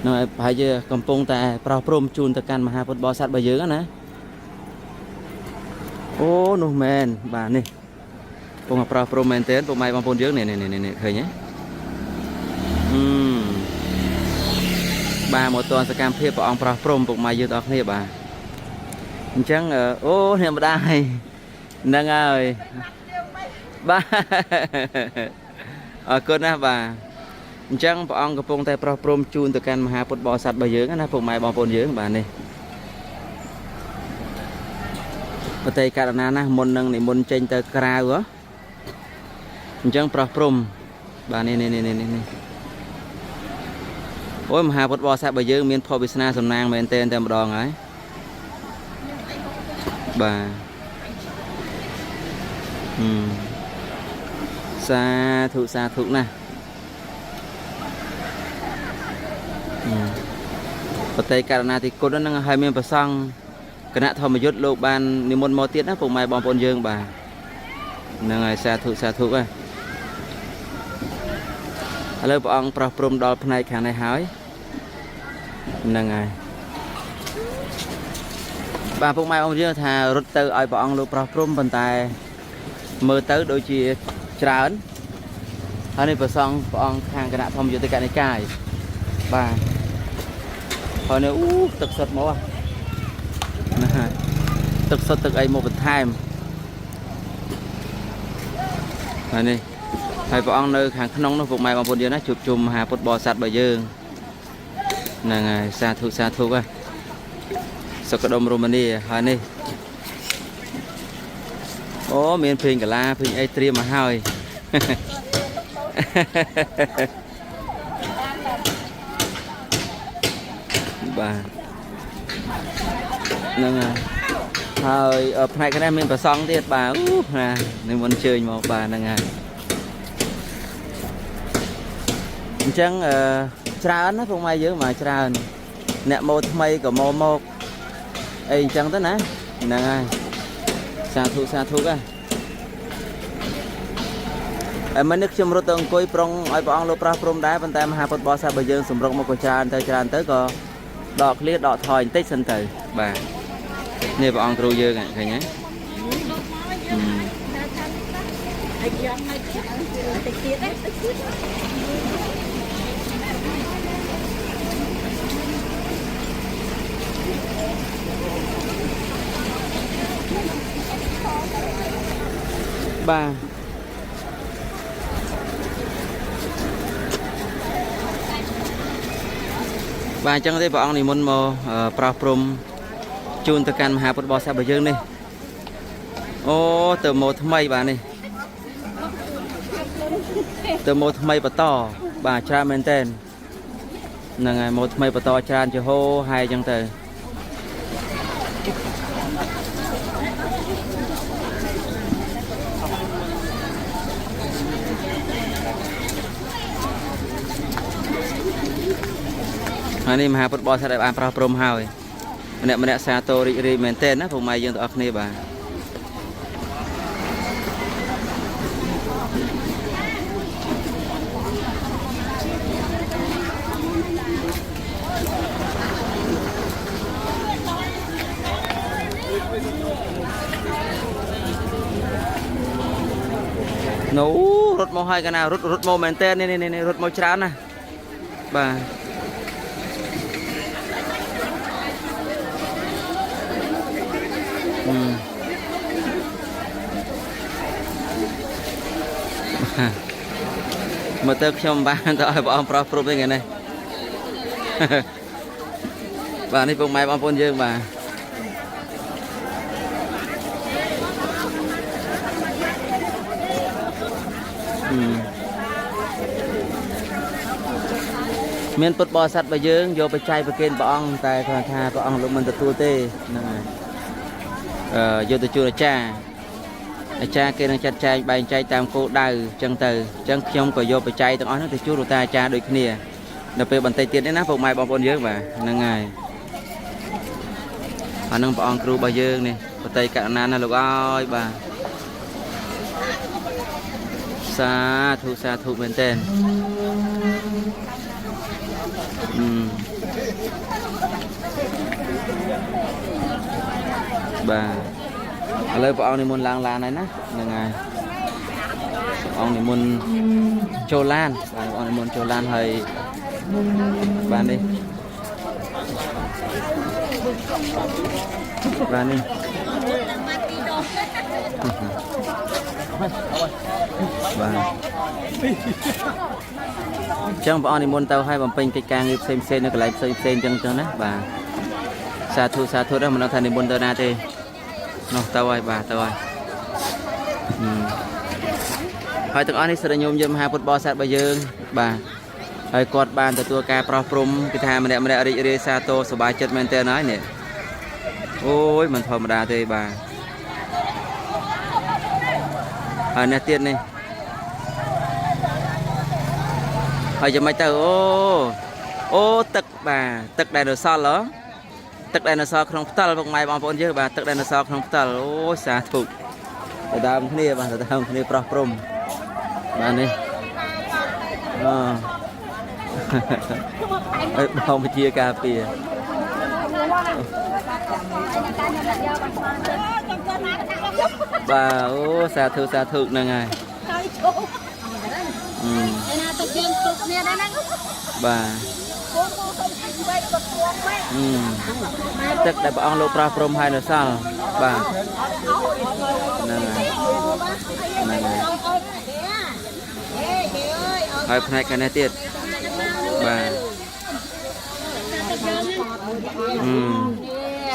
nói phải chứ cầm pung tại prao prom chun từ can mà hai phút bò sát bây giờ nè ô nô men bà nè pung prao prom men tên pung mai băng pun dưới này thấy nhé bà một tuần sẽ cam phê của ông prao prom pung mai dưới đó này bà chẳng ô nè mà đây nâng ơi ba cơn á bà chẳng bọn ông có phong tay pro prom chun từ can mà hai phút bò sạt bây giờ nó phong mai bò pôn dưới bà này và tay cả na môn nâng này môn trên tờ crowd á chẳng pro prom bà này ôi mà hai phút bò sạt bây giờ miền phò Việt Nam nang men tên tên một đòn ấy bà xa thụ nè và tay cả na thì cô nó đang hai miền bờ sông cái nạ thò mà dốt lô ban niệm môn mò tiết á phụ mai bom pôn dương bà nâng ngày xa thụ á lời bọn ông pro prom đo này khang này hói nâng ngày bà phụ mai ông dương thà rút từ ai bọn ông lô pro prom bàn tay mơ tới đôi chi trán hai này bờ sông bọn khang cái nạ thò mà dốt cái này cài bà hồi này thực sật máu à thực sật thực ấy một time này này hai vợ ông nơi hàng nông nó phục mai bằng một giờ nó chụp chùm hà phút bò sạt bờ dương là ngày xa thu coi sao cái đông Romania hồi này ô miền phình cả la phình Atria mà hơi bà nâng hơi ở hai cái này mình phải xong tiết bà nè nên muốn chơi một bà nâng chẳng tràn nó không ai giữ mà tràn nè một mây của một ấy chẳng tới nè nè xa thu á mình nước châm rốt tầng coi prong ai bọn lô pra prom đá bên tay mà hai phút bò xa bây giờ sùng rộng một cái tràn tới có đọt liệt đọt thòi tích sân tử bà nè bọn trù dơ này nhé bà bà chẳng thấy bọn này muốn mô pro prom chun từ can hà phút bò xa bây giờ này ô từ một mây bà này từ một mây bà to bà cha men tên là ngày một mây bà to cha cho hô hai chẳng từ anh em hà phút bò xa đại bàn pro prom hơi mình xa tô ri men tên á phụ mai dương tụi này bà nấu rút màu hai cái nào rút màu men tên này rút màu trắng nè bà mà tớ trong ba tao bỏ ông pro prom cái này bà này vùng mai bom pôn dương bà miền Bắc bò sạt bây giờ vôไปใจไปเกณฑ์bọn tại thà thà bọn lúc mình tự tê vô tự chua cha kia đang chặt chai bài chai tam cô đào chân từ chân trong có vôไปใจตรงนั้นtự chua ta cha đôi kia đập về bàn tay tiền đấy na vùng mai bom pôn dương bà năng ngày bà năng bọn kêu bây giờ này bàn tay cả nan là lục ơi bà xa thu bên tên bà lời bọn này muốn làng làng này nè là ngày bọn này muốn châu lan bọn này muốn châu lan hơi bạn đi bạn đi bà chẳng bọn này muốn tao hay bằng pin cái càng nghiệp xem nó lại xem chân chân đấy bà xa thu đó mà nó thành đi muốn tao na thì nó tao ơi bà tao ơi hỏi từng anh ấy sẽ nhôm dâm hai football sát bây giờ bà hơi cọt bàn từ tua ca pro prom cái thà mình đẹp đi xa tô số bài chất men nói nè ôi mình thầm đà thì bà nè tiền này hỏi cho mấy tờ ô tức bà tức đây là sao lắm tức đây là sao không tờ một ngày bằng bốn chứ bà tức đây là sao không tờ ô xa thục người ta không kia bà người ta không kia pro prom bà này không phải chia cà phê bà ô xa thục nè ngài bà tức là bọn lô pra prom hay là sao bà nè ngài hỏi phần này cái này tiệt bà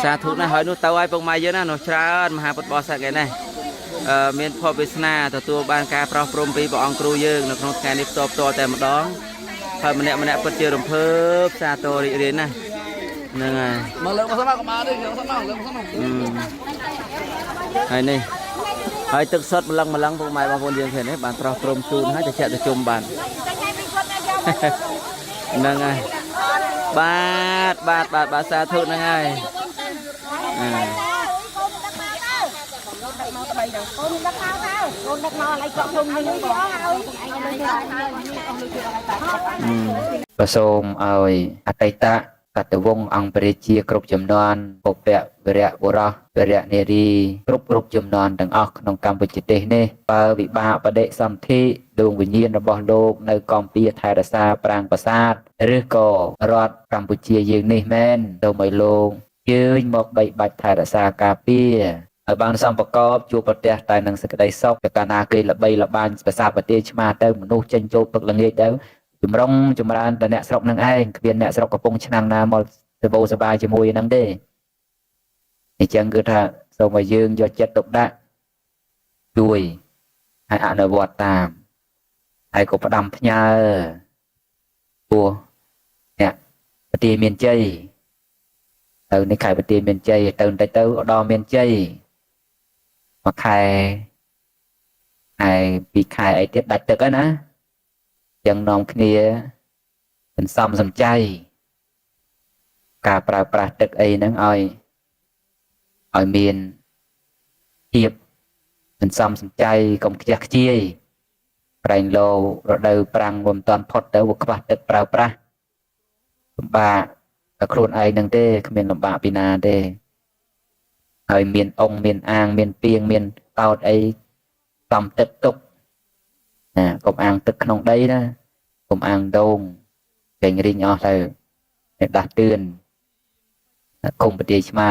xa thuốc này hỏi nó tao ai bông mai dưới nó tra mà hai bột bò sạch cái này miền phò việt naตัวបានការប្រោះព្រំពីព្រះអង្គគ្រូយើងនៅក្នុងថ្ងៃនេះផ្ទាល់តែម្ដងហើយម្នាក់ពិតជារំភើបសាទររីករាយណាស់ហ្នឹងហើយមកលើកមកសិនមកកុំបានទេលើកសិនមកហើយនេះហើយទឹកសុទ្ធម្លឹងពុកម៉ែបងប្អូនយើងឃើញទេបានប្រោះព្រំជូនហើយទៅចាក់ទៅជុំបានហ្នឹងហើយបាទសាធុហ្នឹងហើយប្រសូមឲ្យអតីតកតវង្សអង្គព្រះជាគ្រប់ចំនួនពុព្វវរៈបុរសវរៈនារីគ្រប់ចំនួនទាំងអស់ក្នុងកម្ពុជាទេសនេះបើវិបាកបដិសន្ធិដួងវិញ្ញាណរបស់លោកនៅកម្ពុជាថែរក្សាប្រាង្គប្រាសាទឬក៏រដ្ឋកម្ពុជាយើងនេះមែនទៅឲ្យលោកជើញមកបីបាច់ថែរក្សាការពារឲ្យបានសំប្រកបជួបប្រទះតែនឹងសេចក្តីសុខតែកាលណាគេល្បីល្បាញភាសាប្រទេសឆ្មាទៅមនុស្សចេញចូលទឹកល្ងាចទៅចម្រុងចម្រើនតែអ្នកស្រុកនឹងឯងគ្មានអ្នកស្រុកកំពុងឆ្នាំងណាមកទៅបោសបាយជាមួយនឹងទេអញ្ចឹងគឺថាសូមឲ្យយើងយកចិត្តទុកដាក់ជួយហើយអនុវត្តតាមហើយក៏ផ្ដាំផ្ញើពោះអ្នកប្រទាមានជ័យទៅនេះខែប្រទាមានជ័យទៅដល់មានជ័យមួយខែហើយពីរខែអីទៀតដាច់ទឹកហើយណាចឹងនាំគ្នាសន្សំសំចៃការប្រើប្រាស់ទឹកអីហ្នឹងឲ្យមានភាពសន្សំសំចៃកុំខ្ជះខ្ជាយប្រែងលោរដូវប្រាំងមិនតាន់ផុតទៅវាខ្វះទឹកប្រើប្រាស់លំបាកតែខ្លួនឯងហ្នឹងទេគ្មានលំបាកពីណាទេហើយមានអង្គមានអាងមានពីងមានតោតអីតំទឹកទុកណាកុំអាងទឹកក្នុងដីណាកុំអាងដូងចេញរីងអស់ទៅអ្នកដាស់តឿនគុំប្រទាយឆ្មា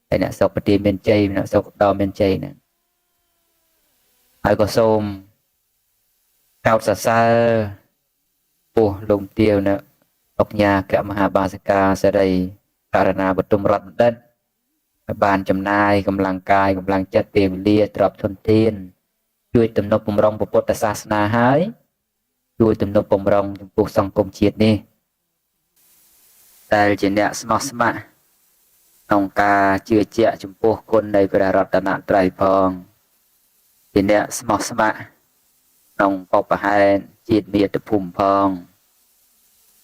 ហើយអ្នកសុកប្រទាយមានជ័យអ្នកសុកដល់មានជ័យហ្នឹងហើយក៏សូមកោតសរសើរពោះលំទាវនៅអញ្ញាកមហាបាសិកាសេរីករណាបទុមរដ្ឋបណ្ឌិតបានចំណាយកម្លាំងកាយកម្លាំងចិត្តពេលវេលាទ្រព្យធនធានជួយទំនុកបំរុងពុទ្ធសាសនាហើយជួយទំនុកបំរុងចំពោះសង្គមជាតិនេះដែលជាអ្នកស្មោះស្ម័គ្រក្នុងការជឿជាក់ចំពោះគុណនៃព្រះរតនត្រ័យផងជាអ្នកស្មោះស្ម័គ្រក្នុងបព្វហេតុជាតិមាតុភូមិផង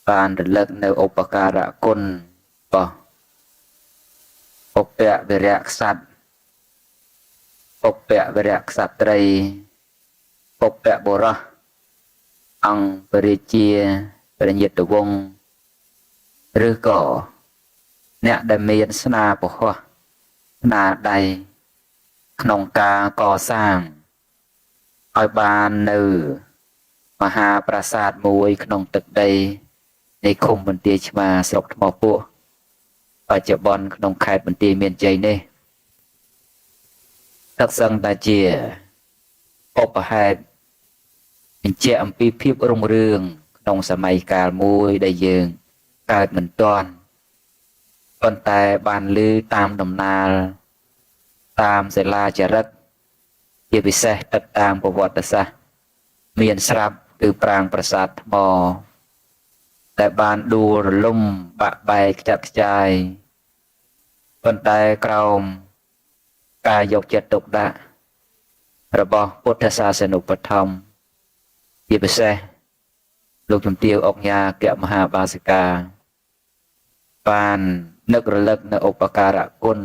បានរលឹកនៅឧបការៈគុណរបស់ពុព្វវរៈក្សត្រពុព្វវរៈក្សត្រីពុព្វបុរសអង្គព្រះរាជាព្រះញាតិវង្ស ឬក៏អ្នកដែលមានស្នាពហុស្នាដៃក្នុងការកសាងឲ្យបាននៅមហាប្រាសាទមួយក្នុងទឹកដីនៃឃុំបន្ទាយឆ្មាស្រុកថ្មពោះបច្ចុប្បន្នក្នុងខេត្តបន្ទាយមានជ័យនេះទឹកសឹងតែជាឧបហេតុបញ្ជាក់អំពីភាពរុងរឿងក្នុងសម័យកាលមួយដែលយើងកើតមិនទាន់ប៉ុន្តែបានឮតាមដំណាលតាមសិលាចារឹកជាពិសេសទឹកតាមប្រវត្តិសាស្ត្រមានស្រាប់គឺប្រាង្គប្រាសាទថ្មតែបានដួលរលំបាក់បែកខ្ចាត់ខ្ចាយប៉ុន្តែក្រោមការយកចិត្តទុកដាក់របស់ពុទ្ធសាសនុបឋមជាពិសេសលោកជំទាវអុកញ៉ាអគ្គមហាបាសិកាបាននឹករលឹកនៅឧបការៈគុណ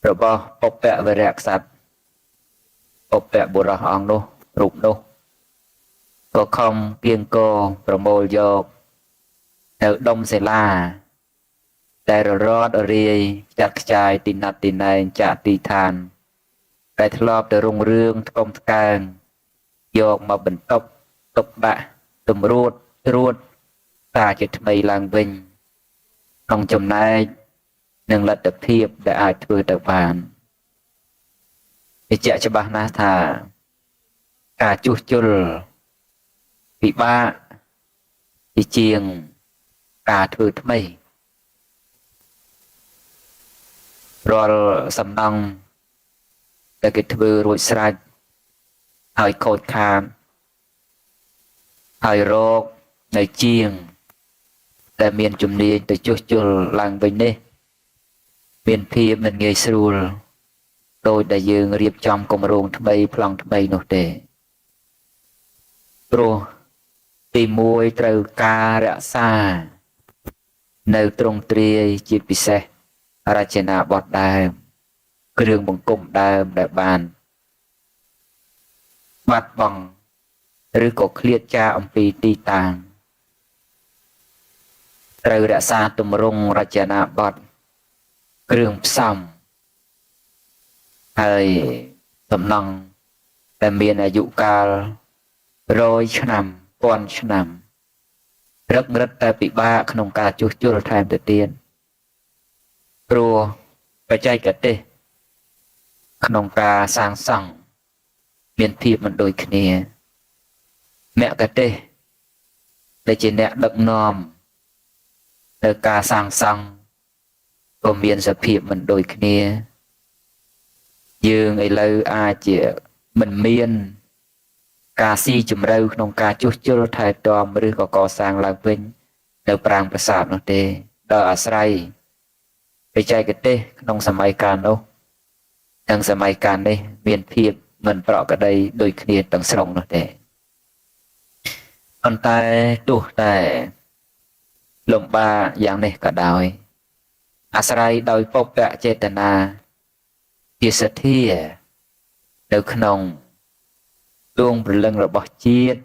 របស់ពុព្វវរៈក្សត្រពុព្វបុរសអង្គនោះរូបនោះក៏ខំគៀងគរប្រមូលយកនៅដុំសិលាតែររត់រាយចាត់ខ្ចាយទីណាត់ទីណែងចាក់ទីឋានតែធ្លាប់តែរុងរឿងថ្កុំថ្កើងយកមកបន្ទប់ទុកដាក់ទម្រួតត្រួតតាជាថ្មីឡើងវិញក្នុងចំណែកនិងលទ្ធភាពដែលអាចធ្វើទៅបានវាជាក់ច្បាស់ណាស់ថាការជួសជុលពិបាកជាជាងការធ្វើថ្មីរាល់សំណង់ដែលគេធ្វើរួចស្រេចហើយខូចខាតហើយរកនៅជាងដែលមានជំនាញទៅជួសជុលឡើងវិញនេះមានភាពមិនងាយស្រួលដោយដែលយើងរៀបចំគម្រោងថ្មីប្លង់ថ្មីនោះទេព្រោះទី1ត្រូវការរក្សានៅទ្រង់ទ្រាយជាពិសេសរចនាបថដើមគ្រឿងបង្គំដើមដែលបានបាត់បង់ឬក៏ឃ្លាតចាកអំពីទីតាំងត្រូវរក្សាទម្រង់រចនាបថគ្រឿងផ្សំហើយសំណង់ដែលមានអាយុកាល100ឆ្នាំ1000ឆ្នាំរឹករឹតតែពិបាកក្នុងការជួសជុលថែមទៅទៀតព្រោះបច្ចេកទេសក្នុងការសាងសង់មានភាពមិនដូចគ្នាមគ្គទេសដែលជាអ្នកដឹកនាំនៅការសាងសង់ក៏មានសភាពមិនដូចគ្នាយើងឥឡូវអាចជាមិនមានការស៊ីជម្រៅក្នុងការជួសជុលថែទាំឬក៏កសាងឡើងវិញនៅប្រាង្គប្រាសាទនោះទេដោយអាស្រ័យបច្ចេកទេសក្នុងសម័យកាលនោះនិងសម័យកាលនេះមានភាពមិនប្រក្រតីដូចគ្នាទាំងស្រុងនោះទេប៉ុន្តែទោះតែលំបាកយ៉ាងនេះក៏ដោយអាស្រ័យដោយពុព្វចេតនាជាសទ្ធានៅក្នុងដួងព្រលឹងរបស់ជាតិ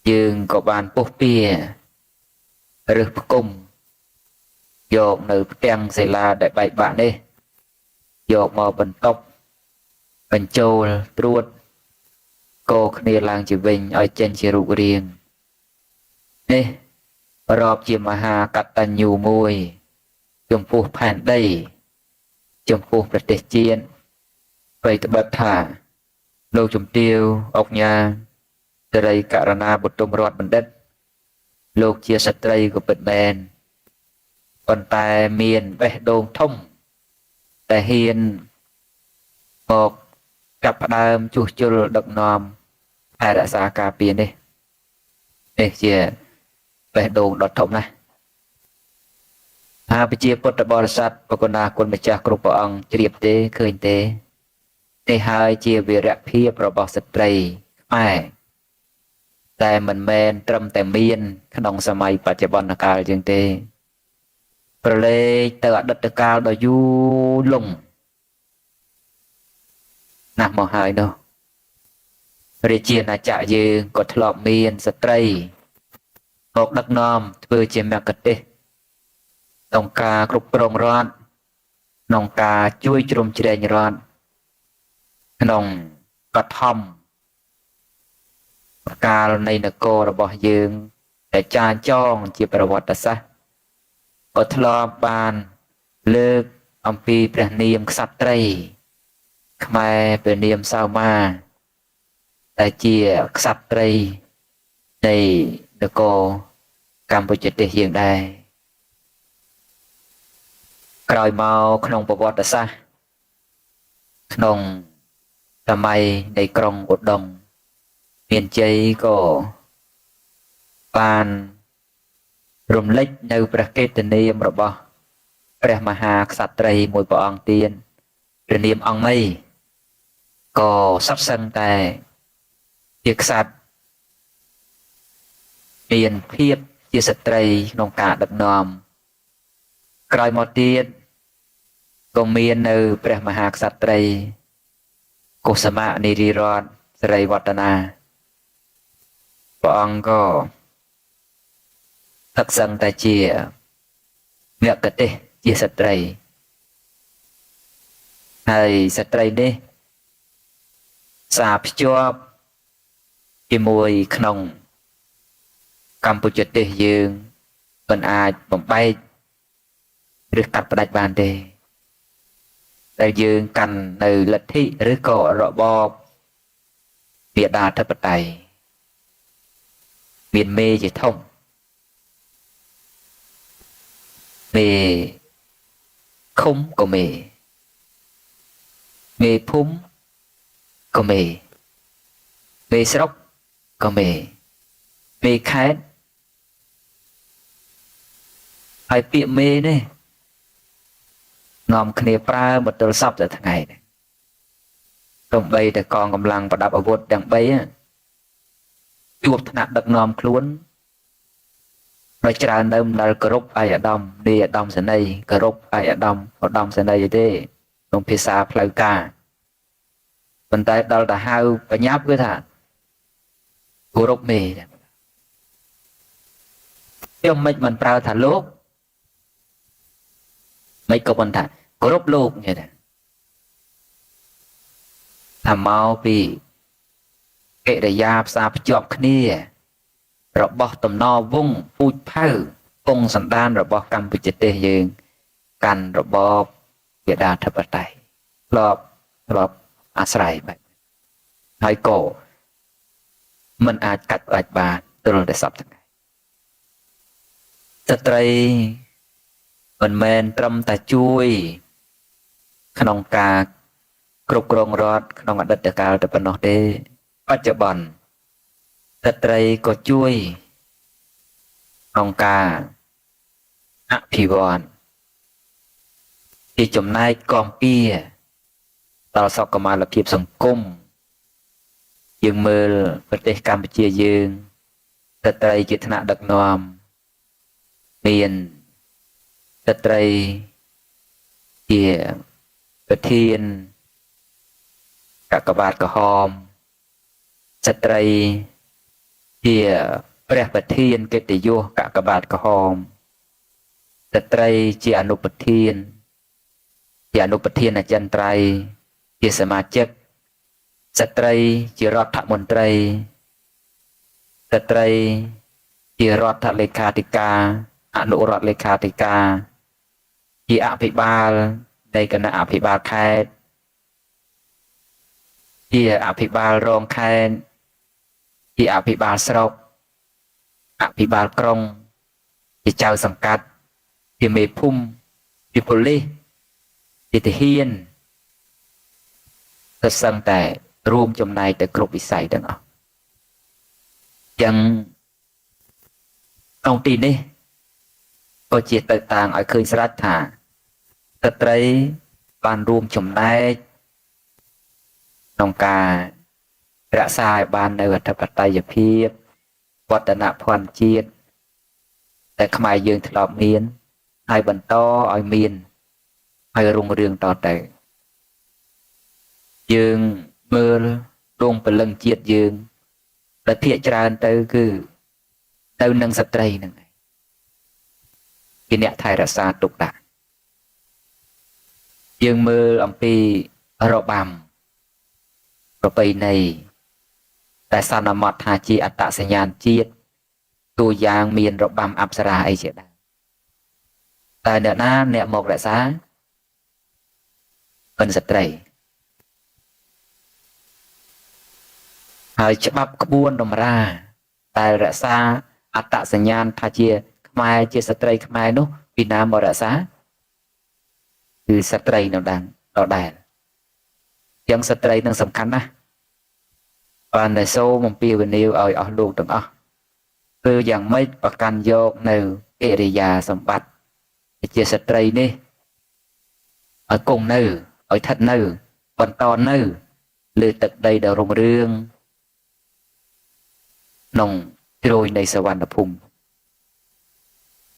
យើងក៏បានពុះពៀឬផ្គុំយកនៅផ្ទាំងសិលាដែលបែកបាក់នេះយកមកបន្ទប់បញ្ចូលត្រួតកោគ្នាឡើងជាវិញឲ្យចេញជារូបរាងនេះរាប់ជាមហាកតញ្ញូមួយចំពោះផែនដីចំពោះប្រទេសជាតិបីត្បិតថាលោកជំទាវអុកញ៉ាសេរីករណាបុទុមរដ្ឋបណ្ឌិតលោកជាស្ត្រីក៏ពិតមែនប៉ុន្តែមានបេះដូងធំតែហ៊ានមកចាប់ផ្ដើមជួសជុលដឹកនាំថែរក្សាការពារនេះជាបេះដូងដ៏ធំណាស់ហើយប្រជាពុទ្ធបរិស័ទបកណាគុណម្ចាស់គ្រប់ព្រះអង្គជ្រាបទេឃើញទេនេះហើយជាវីរភាពរបស់ស្ត្រីខ្មែរតែមិនមែនត្រឹមតែមានក្នុងសម័យបច្ចុប្បន្នកាលជាងទេប្រឡេកទៅអតីតកាលដ៏យូរលង់ណាស់មកហើយនោះរាជាណាចក្រយើងក៏ធ្លាប់មានស្ត្រី មកដឹកនាំធ្វើជាមគ្គទេសក្នុងការគ្រប់គ្រងរដ្ឋក្នុងការជួយជ្រោមជ្រែងរដ្ឋក្នុងបឋមកាលនៃនគររបស់យើងដែលចាចងជាប្រវត្តិសាស្ត្រក៏ធ្លាប់បានលើកអំពីព្រះនាមក្សត្រីខ្មែរព្រះនាមសៅមាដែលជាក្សត្រីនៃនគរកម្ពុជាទេសយើងដែរក្រោយមកក្នុងប្រវត្តិសាស្ត្រក្នុងសម័យនៃក្រុងឧដុង្គមានជ័យក៏បានរំលេចនៅព្រះកេតនាមរបស់ព្រះមហាក្សត្រីមួយព្រះអង្គទៀតព្រះនាមអង្គមីក៏សុទ្ធសឹងតែជាក្សត្រមានភាពជាស្ត្រីក្នុងការដឹកនាំក្រោយមកទៀតក៏មាននៅព្រះមហាក្សត្រីកុសមៈនារីរតន៍សិរីវឌ្ឍនាព្រះអង្គក៏ទឹកសឹងតែជាមគ្គទេសជាស្ត្រីហើយស្ត្រីនេះសារភ្ជាប់ជាមួយក្នុងកម្ពុជាទេសយើងមិនអាចបំបែកឬកាត់ផ្ដាច់បានទេតែយើងកាន់នៅលទ្ធិឬក៏របបពាដាធិបតេយ្យមានមេជាធំមេឃុំក៏មេភូមិក៏មេស្រុកក៏មេខេត្តហើយពាក្យមេនេះនាំគ្នាប្រើមកទល់សពតែថ្ងៃនេះទោះបីតែកងកម្លាំងប្រដាប់អាវុធទាំង3ជួបថ្នាក់ដឹកនាំខ្លួនហើយច្រើននៅមិនដែលគោរពឯកឧត្តមនាយឧត្តមសេនីយ៍គោរពឯកឧត្តមសេនីយ៍ទេក្នុងភាសាផ្លូវការប៉ុន្តែដល់ទៅហៅបញ្ញាប់គឺថាគោរពមេខ្ញុំមិនប្រើថាលោកមិនក៏ប៉ុន្តែគោរពលោកនេះដែរថាមកពីកិរិយាផ្សារភ្ជាប់គ្នារបស់តំណវង្សពូជផៅពងសន្តានរបស់កម្ពុជាទេសយើងកាន់របបពាដាធិបតេយ្យធ្លាប់អាស្រ័យបែបហើយក៏មិនអាចកាត់ផ្ដាច់បានទល់តែសពថ្ងៃស្ត្រីមិនមែនត្រឹមតែជួយក្នុងការគ្រប់គ្រងរដ្ឋក្នុងអតីតកាលតែប៉ុណ្ណោះទេបច្ចុប្បន្នស្ត្រីក៏ជួយក្នុងការអភិវឌ្ឍជាចំណែកគាំពៀដល់សុខុមាលភាពសង្គមយើងមើលប្រទេសកម្ពុជាយើងស្ត្រីជាថ្នាក់ដឹកនាំមានស្ត្រីជាប្រធានកកបាតក្រហមស្ត្រីជាព្រះប្រធានកិត្តិយសកកបាតក្រហមស្ត្រីជាអនុប្រធានអចិន្ត្រៃយ៍ជាសមាជិកស្ត្រីជារដ្ឋមន្ត្រីស្ត្រីជារដ្ឋលេខាធិការអនុរដ្ឋលេខាធិការជាអភិបាលនៃគណៈអភិបាលខេត្តជាអភិបាលរងខេត្តជាអភិបាលស្រុកអភិបាលក្រុងជាចៅសង្កាត់ជាមេភូមិជាប៉ូលីសជាទាហានទៅសឹងតែរួមចំណែកទៅគ្រប់វិស័យទាំងអស់ចឹងក្នុងទីនេះក៏ជាទៅតាំងឲ្យឃើញស្រាប់ថាស្ត្រីបានរួមចំណែកក្នុងការរក្សាឲ្យបាននៅអធិបតេយ្យភាពវឌ្ឍនភ័ណ្ឌជាតិដែលខ្មែរយើងធ្លាប់មានហើយបន្តឲ្យមានហើយរុងរឿងតទៅយើងមើលដងពលឹងជាតិយើងដែលភាកច្រើនទៅគឺ ទៅនឹងស្ត្រីហ្នឹងឯងជាអ្នកថែរក្សាទុកដាក់យើងមើលអំពីរបាំប្រពៃណីតែសន្មតថាជាអត្តសញ្ញាណជាតិតួយ៉ាងមានរបាំអប្សរាអីជាដើមតែអ្នកណាអ្នកមករក្សាមិនស្ត្រីហើយច្បាប់ក្បួនតម្រាតែរក្សាអត្តសញ្ញាណថាជាខ្មែរជាស្ត្រីខ្មែរនោះពីណាមករក្សាគឺស្ត្រីនៅដដែលយ៉ាងស្ត្រីនឹងសំខាន់ណាស់បានតែសូមអំពាវនាវឲ្យអស់លោកទាំងអស់គឺយ៉ាងម៉េចប្រកាន់យកនៅកិរិយាសម្បត្តិជាស្ត្រីនេះឲ្យគង់នៅឲ្យស្ថិតនៅបន្តនៅលើទឹកដីដ៏រុងរឿងក្នុងជ្រោយនៃសវណ្ណភូមិ